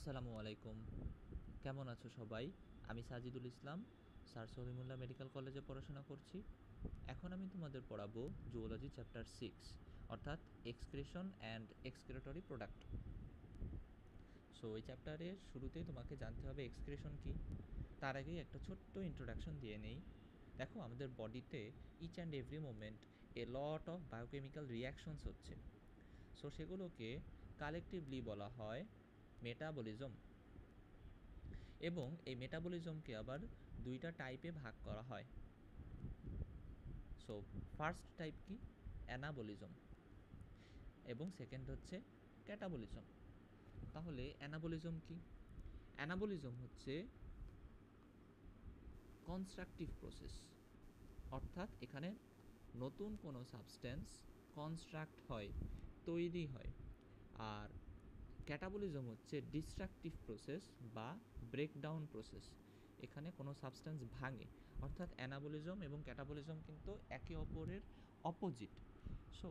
আসসালামু আলাইকুম। কেমন আছো সবাই? আমি সাজিদুল ইসলাম, স্যার সলিমুল্লাহ মেডিকেল কলেজে পড়াশোনা করছি। এখন আমি তোমাদের পড়াবো জুওলজি চ্যাপ্টার 6, অর্থাৎ excretion and excretory product. So এই চ্যাপ্টারের শুরুতেই তোমাকে জানতে হবে এক্সক্রিশন কী। তার আগেই একটা ছোট্ট ইন্ট্রোডাকশন দিয়ে নেই। দেখো, আমাদের বডিতে each and every moment lot of biochemical reactions হচ্ছে। সো সেগুলোকে কালেকটিভলি বলা হয় মেটাবলিজম। এবং এই মেটাবলিজমকে আবার দুইটা টাইপে ভাগ করা হয়। সো ফার্স্ট টাইপ কি? অ্যানাবলিজম, এবং সেকেন্ড হচ্ছে ক্যাটাবলিজম। তাহলে অ্যানাবলিজম কি? অ্যানাবলিজম হচ্ছে কনস্ট্রাকটিভ প্রসেস, অর্থাৎ এখানে নতুন কোনো সাবস্ট্যান্স কনস্ট্রাক্ট হয়, তৈরি হয়। আর ক্যাটাবলিজম হচ্ছে ডিস্ট্রাকটিভ প্রসেস বা ব্রেকডাউন প্রসেস, এখানে কোনো সাবস্ট্যান্স ভাঙে। অর্থাৎ অ্যানাবলিজম এবং ক্যাটাবলিজম কিন্তু একে অপরের অপোজিট। সো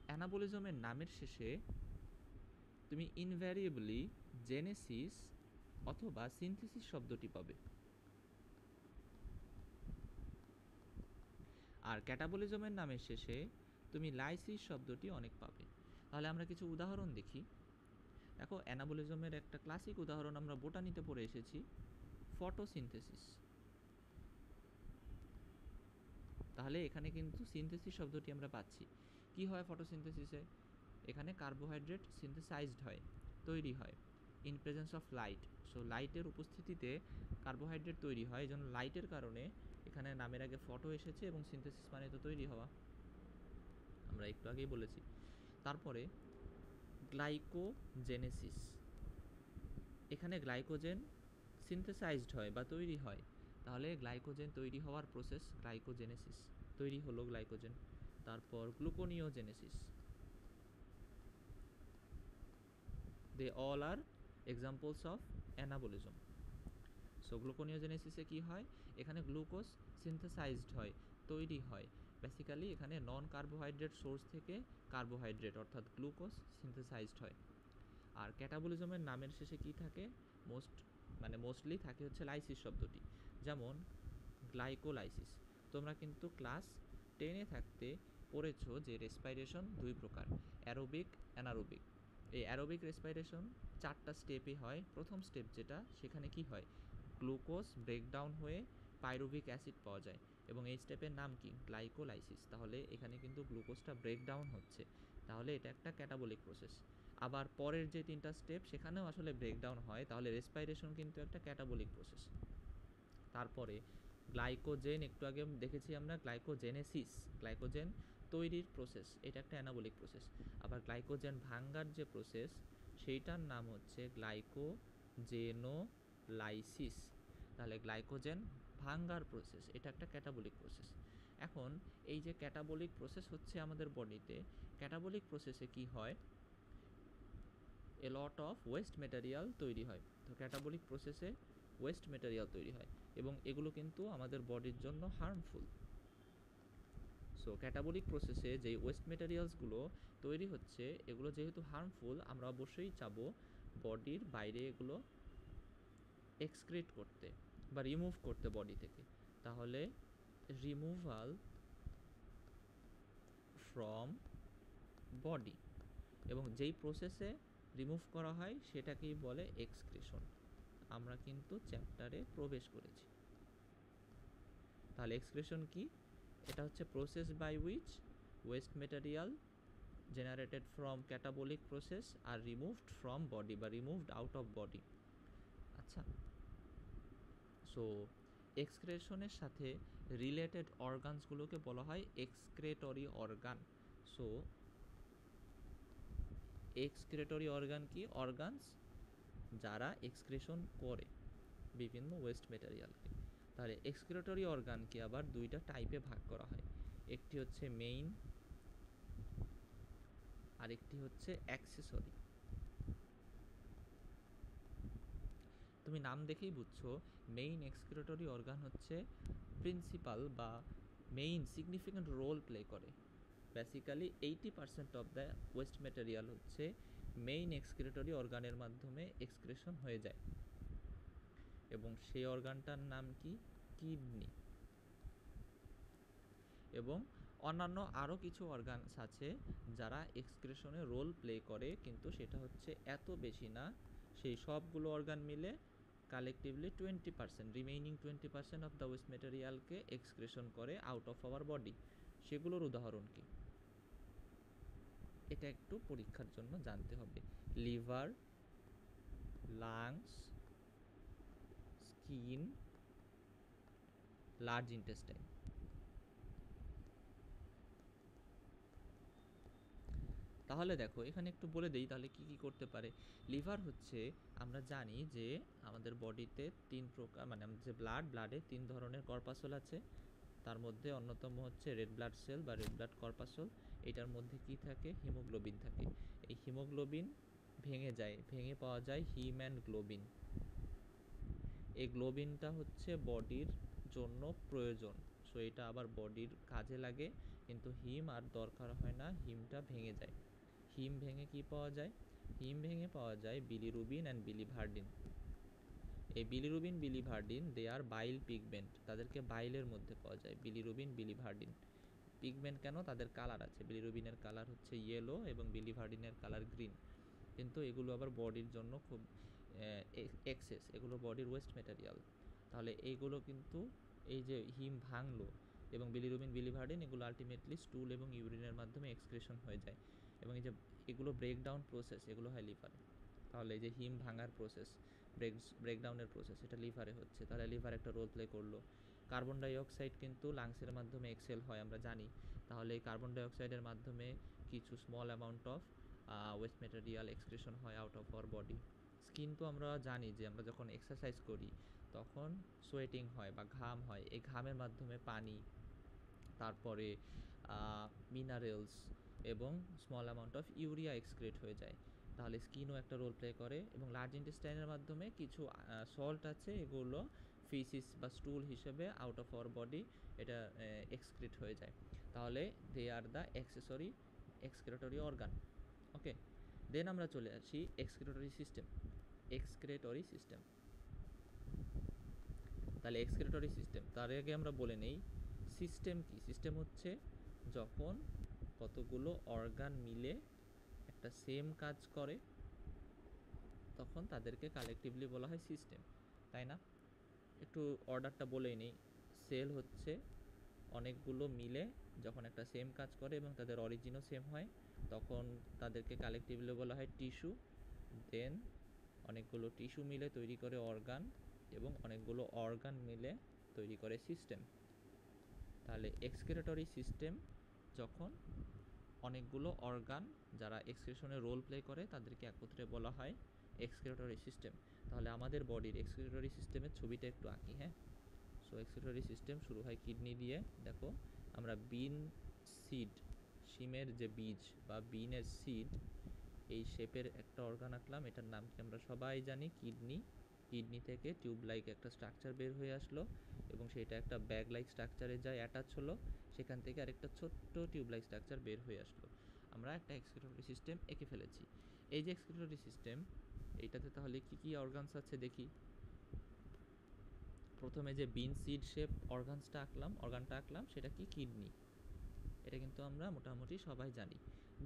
অ্যানাবলিজমের নামের শেষে তুমি ইনভ্যারিয়েবলি জেনেসিস অথবা সিনথেসিস শব্দটি পাবে। আর ক্যাটাবলিজমের নামের শেষে তুমি লাইসিস শব্দটি অনেক পাবে। তাহলে আমরা কিছু উদাহরণ দেখি। দেখো, অ্যানাবলিজমের একটা ক্লাসিক উদাহরণ আমরা বোটানিতে পড়ে এসেছি, ফটোসিনথেসিস। তাহলে এখানে কিন্তু সিনথেসিস শব্দটি আমরা পাচ্ছি। কি হয় ফটোসিনথেসিসে? এখানে কার্বোহাইড্রেট সিনথেসাইজড হয়, তৈরি হয় in presence of light. So লাইটের উপস্থিতিতে কার্বোহাইড্রেট তৈরি হয়, এই জন্য লাইটের কারণে এখানে নামের আগে ফটো এসেছে, এবং সিনথেসিস মানে তো তৈরি হওয়া, আমরা একটু আগেই বলেছি। তারপরে গ্লাইকোজেনেসিস, এখানে গ্লাইকোজেন সিনথেসাইজড হয় বা তৈরি হয়, তাহলে গ্লাইকোজেন তৈরি হওয়ার প্রসেস গ্লাইকোজেনেসিস, তৈরি হলো গ্লাইকোজেন। তারপর gluconeogenesis, they all are examples of anabolism. So গ্লুকোনিওজেনেসিসে কী হয়? এখানে গ্লুকোজ সিনথেসাইজড হয়, তৈরি হয়। বেসিক্যালি এখানে নন কার্বোহাইড্রেট সোর্স থেকে কার্বোহাইড্রেট অর্থাৎ গ্লুকোজ সিনথেসাইজড হয়। আর ক্যাটাবলিজমের নামের শেষে কি থাকে? মোস্টলি থাকে হচ্ছে লাইসিস শব্দটি, যেমন গ্লাইকোলাইসিস। তোমরা কিন্তু ক্লাস 10-এ থাকতে পড়েছো যে রেসপাইরেশন দুই প্রকার, অ্যারোবিক, অ্যানারোবিক। এই অ্যারোবিক রেসপাইরেশন 4টা স্টেপে হয়। প্রথম স্টেপ যেটা, সেখানে কি হয়? গ্লুকোজ ব্রেকডাউন হয়ে পাইরুভিক অ্যাসিড পাওয়া যায়, এবং এই স্টেপের নাম কি? গ্লাইকোলাইসিস। তাহলে এখানে কিন্তু গ্লুকোজটা ব্রেকডাউন হচ্ছে, তাহলে এটা একটা ক্যাটাবলিক প্রসেস। আবার পরের যে 3টা স্টেপ, সেখানেও আসলে ব্রেকডাউন হয়, তাহলে রেসপাইরেশন কিন্তু একটা ক্যাটাবলিক প্রসেস। তারপরে গ্লাইকোজেন, একটু আগে দেখেছি আমরা গ্লাইকোজেনেসিস, গ্লাইকোজেন তৈরির প্রসেস, এটা একটা অ্যানাবলিক প্রসেস। আবার গ্লাইকোজেন ভাঙ্গার যে প্রসেস, সেইটার নাম হচ্ছে গ্লাইকোজেনোলাইসিস। তাহলে গ্লাইকোজেন ভাঙ্গার প্রসেস, এটা একটা ক্যাটাবলিক প্রসেস। এখন এই যে ক্যাটাবলিক প্রসেস হচ্ছে আমাদের বডিতে, ক্যাটাবলিক প্রসেসে কি হয়? এ লট অফ ওয়েস্ট ম্যাটেরিয়াল তৈরি হয়। তো ক্যাটাবলিক প্রসেসে ওয়েস্ট ম্যাটেরিয়াল তৈরি হয়, এবং এগুলো কিন্তু আমাদের বডির জন্য হার্মফুল। সো ক্যাটাবলিক প্রসেসে যেই ওয়েস্ট ম্যাটেরিয়ালসগুলো তৈরি হচ্ছে, এগুলো যেহেতু হার্মফুল, আমরা অবশ্যই চাবো বডির বাইরে এগুলো এক্সক্রিট করতে বা রিমুভ করতে বডি থেকে। তাহলে রিমুভাল ফ্রম বডি, এবং যেই প্রসেসে রিমুভ করা হয় সেটাকেই বলে এক্সক্রিশন। আমরা কিন্তু চ্যাপ্টারে প্রবেশ করেছি। তাহলে এক্সক্রিশন কি? এটা হচ্ছে process by which waste material generated from catabolic process are removed from body বা রিমুভড আউট অফ বডি। আচ্ছা, সো এক্সক্রিশনের সাথে রিলেটেড অর্গানসগুলোকে বলা হয় excretory organ. So excretory organ কি? অর্গানস যারা এক্সক্রিশন করে বিভিন্ন ওয়েস্ট ম্যাটেরিয়ালকে। তাহলে এক্সক্রিটরি অর্গানকে আবার দুইটা টাইপে ভাগ করা হয়, একটি হচ্ছে মেইন, আর একটি হচ্ছে অ্যাক্সেসরি। তুমি নাম দেখেই বুঝছো, মেইন এক্সক্রিটরি অর্গান হচ্ছে প্রিন্সিপাল বা মেইন সিগনিফিক্যান্ট রোল প্লে করে। Basically 80% of the West material হচ্ছে মেইন এক্সক্রিটরি অর্গানের মাধ্যমে এক্সক্রেশন হয়ে যায়, এবং সেই অর্গানটার নাম কি? কিডনি। এবং অন্যান্য আরও কিছু অর্গানস আছে যারা এক্সক্রেশনে রোল প্লে করে, কিন্তু সেটা হচ্ছে এত বেশি না। সেই সবগুলো অর্গান মিলে collectively 20%, remaining 20% of the waste মেটেরিয়ালকে এক্সক্রেশন করে আউট অফ আওয়ার বডি। সেগুলোর উদাহরণ কি? এটা একটু পরীক্ষার জন্য জানতে হবে। Liver, lungs, skin, large intestine. তাহলে দেখো এখানে একটু বলে দেই তাহলে কি কি করতে পারে। লিভার হচ্ছে, আমরা জানি যে আমাদের বডিতে 3 প্রকার, মানে আমাদের যে ব্লাডে 3 ধরনের কর্পাসল আছে। তার মধ্যে অন্যতম হচ্ছে রেড ব্লাড সেল বা রেড ব্লাড কর্পাসল। এটার মধ্যে কি থাকে? হিমোগ্লোবিন থাকে। এই হিমোগ্লোবিন ভেঙে পাওয়া যায় হিম্যানগ্লোবিন। এই গ্লোবিনটা হচ্ছে বডির জন্য প্রয়োজন, সো এটা আবার বডির কাজে লাগে, কিন্তু হিম আর দরকার হয় না, হিমটা ভেঙে যায়। হিম ভেঙে কি পাওয়া যায়? হিম ভেঙে পাওয়া যায় বিলিরুবিন অ্যান্ড বিলিভার্ডিন। এই বিলিরুবিন বিলিভার্ডিন দে আর বাইল পিগমেন্ট, তাদেরকে বাইলের মধ্যে পাওয়া যায় বিলিরুবিন বিলিভার্ডিন। পিগমেন্ট কেন? তাদের কালার আছে, বিলিরুবিনের কালার হচ্ছে ইয়েলো এবং বিলিভার্ডিনের কালার গ্রিন। কিন্তু এগুলো আবার বডির জন্য খুব এক্সেস, এগুলো বডির ওয়েস্ট ম্যাটেরিয়াল। তাহলে এইগুলো কিন্তু এই যে হিম ভাঙলো এবং বিলিরুবিন বিলিভার্ডিন এগুলো আলটিমেটলি স্টুল এবং ইউরিনের মাধ্যমে এক্সক্রেশন হয়ে যায়, এবং এই যে এগুলো ব্রেকডাউন প্রসেস এগুলো হয় লিভারে। তাহলে এই যে হিম ভাঙার প্রসেস, ব্রেকডাউনের প্রসেস, এটা লিভারে হচ্ছে। তাহলে লিভার একটা রোল প্লে করলো। কার্বন ডাইঅক্সাইড কিন্তু লাংসের মাধ্যমে এক্সেল হয়, আমরা জানি। তাহলে এই কার্বন ডাইঅক্সাইডের মাধ্যমে কিছু small amount of waste material excretion হয় out of our body. Skin তো আমরা জানি যে আমরা যখন এক্সারসাইজ করি তখন সোয়েটিং হয় বা ঘাম হয়, এই ঘামের মাধ্যমে পানি, তারপরে মিনারেলস এবং স্মল অ্যামাউন্ট অফ ইউরিয়া এক্সক্রেট হয়ে যায়। তাহলে স্কিনও একটা রোল প্লে করে, এবং লার্জ ইন্টেস্টাইনের মাধ্যমে কিছু সল্ট আছে, এগুলো ফিসিস বা স্টুল হিসেবে আউট অফ আওয়ার বডি এটা এক্সক্রিট হয়ে যায়। তাহলে দে আর দ্য এক্সক্রেটরি অর্গান। ওকে, দেন আমরা চলে আসি এক্সক্রেটরি সিস্টেম। তাহলে এক্সক্রেটরি সিস্টেম, তার আগে আমরা বলে নেই সিস্টেম কি। সিস্টেম হচ্ছে যখন কতগুলো অর্গান মিলে একটা সেম কাজ করে তখন তাদেরকে কালেকটিভলি বলা হয় সিস্টেম, তাই না? একটু অর্ডারটা বলেই নেই। সেল হচ্ছে অনেকগুলো মিলে যখন একটা সেম কাজ করে এবং তাদের অরিজিনও সেম হয়, তখন তাদেরকে কালেকটিভলি বলা হয় টিস্যু। দেন অনেকগুলো টিস্যু মিলে তৈরি করে অর্গান, এবং অনেকগুলো অর্গান মিলে তৈরি করে সিস্টেম। তাহলে এক্সক্রেটরি সিস্টেম যখন অনেকগুলো অর্গান যারা এক্সক্রেশনে রোল প্লে করে তাদেরকে একত্রে বলা হয় এক্সক্রেটরি সিস্টেম। তাহলে আমাদের বডির এক্সক্রেটরি সিস্টেমের ছবিটা একটু আঁকি, হ্যাঁ। সো এক্সক্রেটরি সিস্টেম শুরু হয় কিডনি দিয়ে। দেখো আমরা বিন সিড, শিমের যে বীজ বা বিনের সিড, এই শেপের একটা অর্গান আঁকলাম, এটার নাম কি আমরা সবাই জানি? কিডনি। কিডনি থেকে টিউব লাইক একটা স্ট্রাকচার বের হয়ে আসলো, এবং সেটা একটা ব্যাগ লাইক স্ট্রাকচারে যায় অ্যাটাচ হলো, সেখান থেকে আরেকটা ছোট্ট টিউব লাইক স্ট্রাকচার বের হয়ে আসলো। আমরা একটা এক্সক্রেটরি সিস্টেম এঁকে ফেলেছি। এই যে এক্সক্রেটরি সিস্টেম, এইটাতে তাহলে কি কি অর্গানস আছে দেখি। প্রথমে যে বিন সিড শেপ অর্গানটা আঁকলাম সেটা কি? কিডনি। এটা কিন্তু আমরা মোটামুটি সবাই জানি।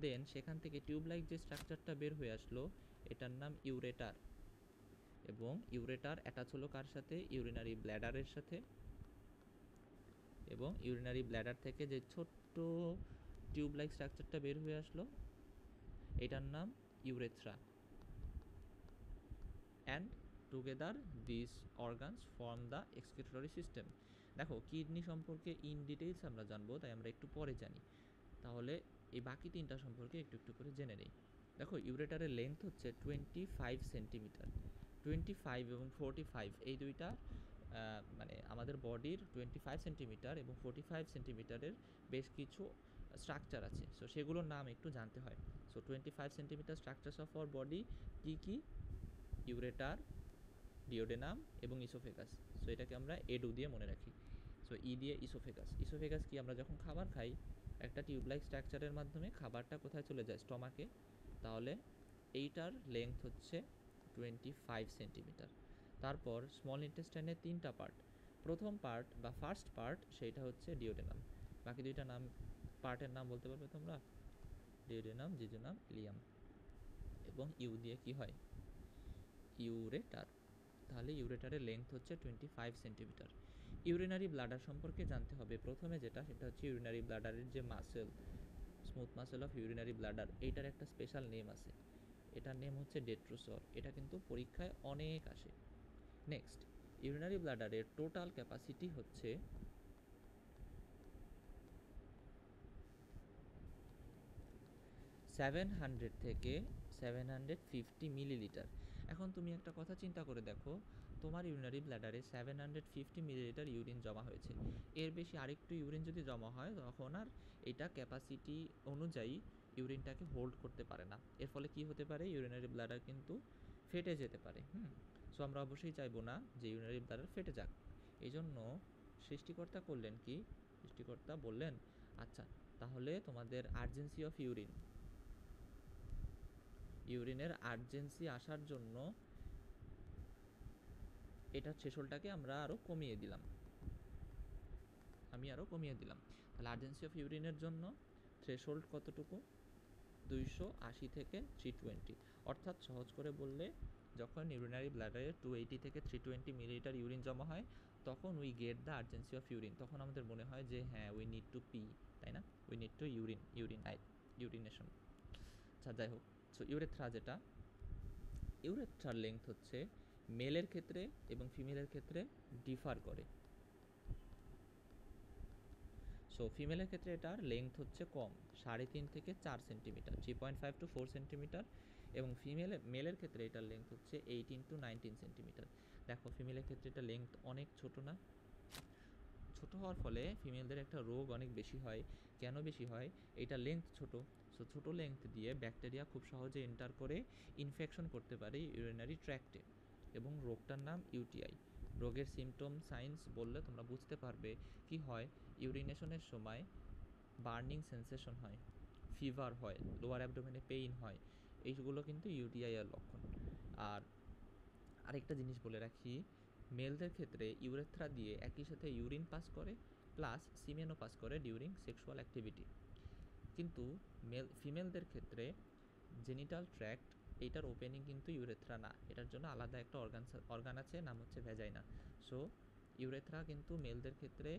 দেন সেখান থেকে টিউব লাইক যে স্ট্রাকচারটা বের হয়ে আসলো এটার নাম ইউরেটার, এবং ইউরেটার অ্যাটাচ হলো কার সাথে? ইউরিনারি ব্ল্যাডারের সাথে, এবং ইউরিনারি ব্ল্যাডার থেকে যে ছোট্ট টিউব লাইক স্ট্রাকচারটা বের হয়ে আসলো এটার নাম urethra. And together this organs form the excretory system. দেখো কিডনি সম্পর্কে ইন ডিটেইলস আমরা জানবো, তাই আমরা একটু পরে জানি। তাহলে এই বাকি তিনটা সম্পর্কে একটু একটু করে জেনে নেই। দেখো ইউরেটারের লেন্থ হচ্ছে 25 সেন্টিমিটার। 25 এবং 45 এই দুইটা মানে আমাদের বডির 25 সেন্টিমিটার এবং 45 সেন্টিমিটারের বেশ কিছু স্ট্রাকচার আছে, সো সেগুলোর নাম একটু জানতে হয়। So 25 centimeter structures of our body কী কী? ইউরেটার, ডিওডেনাম এবং ইসোফেগাস। সো এটাকে আমরা এডু দিয়ে মনে রাখি। সো ই দিয়ে ইসোফেগাস কি? আমরা যখন খাবার খাই একটা টিউব লাইক স্ট্রাকচারের মাধ্যমে খাবারটা কোথায় চলে যায়? স্টমাকে। তাহলে এইটার লেংথ হচ্ছে 25 সেন্টিমিটার। তারপর স্মল ইন্টেস্টাইনের 3টা পার্ট, প্রথম পার্ট বা ফার্স্ট পার্ট সেটা হচ্ছে ডিওডেনাম। বাকি দুইটা নাম পার্টের নাম বলতে পারবে তোমরা? Duodenum, jejunum, ileum. এবং ইউ দিয়ে কি হয়? ইউরেটার। তাহলে ইউরেটারের লেংথ হচ্ছে 25 সেন্টিমিটার। ইউরিনারি ব্লাডার সম্পর্কে জানতে হবে। প্রথমে যেটা সেটা হচ্ছে ইউরিনারি ব্লাডারের যে muscle, smooth muscle of urinary bladder, এইটার একটা স্পেশাল নেম আছে, এটার নেম হচ্ছে ডেট্রোসর। এটা কিন্তু পরীক্ষায় অনেক আসে। নেক্সট, ইউরিনারি ব্লাডারের টোটাল ক্যাপাসিটি হচ্ছে 700 থেকে 750 মিলিলিটার। এখন তুমি একটা কথা চিন্তা করে দেখো, তোমার ইউরিনারি ব্লাডারে 750 মিলিলিটার ইউরিন জমা হয়েছে, এর বেশি আরেকটু ইউরিন যদি জমা হয় তখন আর এটা ক্যাপাসিটি অনুযায়ী ইউরিনটাকে হোল্ড করতে পারে না। এর ফলে কি হতে পারে? ইউরিনারি ব্লাডার কিন্তু ফেটে যেতে পারে। সো আমরা অবশ্যই চাইবো না যে ইউরিনারি ব্লাডার ফেটে যাক। এই জন্য সৃষ্টিকর্তা করলেন কি? সৃষ্টিকর্তা বললেন, আচ্ছা তাহলে তোমাদের আর্জেন্সি অফ ইউরিনের আর্জেন্সি আসার জন্য এটা থ্রেশহোল্ডটাকে আমরা আরও কমিয়ে দিলাম। তাহলে আর্জেন্সি অফ ইউরিনের জন্য থ্রেশহোল্ড কতটুকু? 280 থেকে 320। অর্থাৎ সহজ করে বললে, যখন ইউরিনারি ব্লাডারে 280 থেকে 320 মিলিলিটার ইউরিন জমা হয় তখন we get the urgency of urine. তখন আমাদের মনে হয় যে হ্যাঁ, উই নিড টু পি, তাই না? We need to urination. আচ্ছা যাই হোক, সো ইউরেথ্রা যেটা, ইউরেথ্রার লেংথ হচ্ছে মেলের ক্ষেত্রে এবং ফিমেলের ক্ষেত্রে ডিফার করে। সো ফিমেলের ক্ষেত্রে এটার লেংথ হচ্ছে কম, 3.5 থেকে 4 সেন্টিমিটার, 3.5 টু 4 সেন্টিমিটার। এবং মেলের ক্ষেত্রে এটার লেংথ হচ্ছে 18 টু 19 সেন্টিমিটার। দেখো ফিমেলের ক্ষেত্রে এটা লেংথ অনেক ছোট না? ছোট হওয়ার ফলে ফিমেলদের একটা রোগ অনেক বেশি হয়। কেন বেশি হয়? এটা লেংথ ছোট, সো ছোট লেংথ দিয়ে ব্যাকটেরিয়া খুব সহজে এন্টার করে ইনফেকশন করতে পারে ইউরিনারি ট্র্যাক্টে, এবং রোগটার নাম ইউটিআই। রোগের সিমটম সাইন্স বললে তোমরা বুঝতে পারবে কি হয়। ইউরিনেশনের সময় বার্নিং সেন্সেশন হয়, ফিভার হয়, লোয়ার অ্যাবডোমেনে পেইন হয়, এইগুলো কিন্তু ইউটিআই এর লক্ষণ। আর আরেকটা জিনিস বলে রাখি, মেলদের ক্ষেত্রে ইউরেথ্রা দিয়ে একই সাথে ইউরিন পাস করে প্লাস সিমেনও পাস করে ডিউরিং সেক্সুয়াল অ্যাক্টিভিটি। কিন্তু ফিমেলদের ক্ষেত্রে জেনিটাল ট্র্যাক্ট, এইটার ওপেনিং কিন্তু ইউরেথ্রা না, এটার জন্য আলাদা একটা অর্গান আছে, নাম হচ্ছে ভ্যাজাইনা। সো ইউরেথ্রা কিন্তু মেলদের ক্ষেত্রে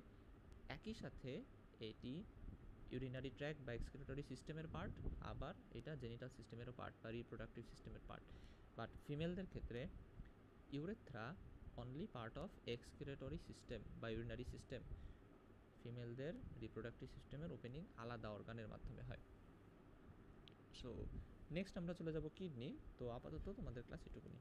একই সাথে এটি ইউরিনারি ট্র্যাক্ট বা এক্সক্রিটরি সিস্টেমের পার্ট, আবার এটা জেনিটাল সিস্টেমেরও পার্ট বা রিপ্রোডাক্টিভ সিস্টেমের পার্ট। বাট ফিমেলদের ক্ষেত্রে urethra only part of excretory system বা ইউরিনারি সিস্টেম। ফিমেলদের রিপ্রোডাক্টিভ সিস্টেমের ওপেনিং আলাদা অর্গানের মাধ্যমে হয়। সো নেক্সট আমরা চলে যাব কিডনি। তো আপাতত তোমাদের ক্লাস এটুকুনি।